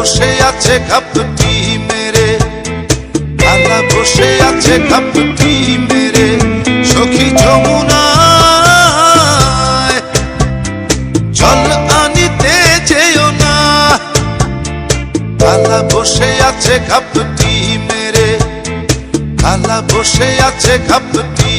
বসে আছে ঘাপটি মেরে, কালা বসে আছে ঘাপটি মেরে, সখী যমুনায় জল আনিতে যেও না। কালা বসে আছে ঘাপটি মেরে, কালা বসে আছে ঘাপটি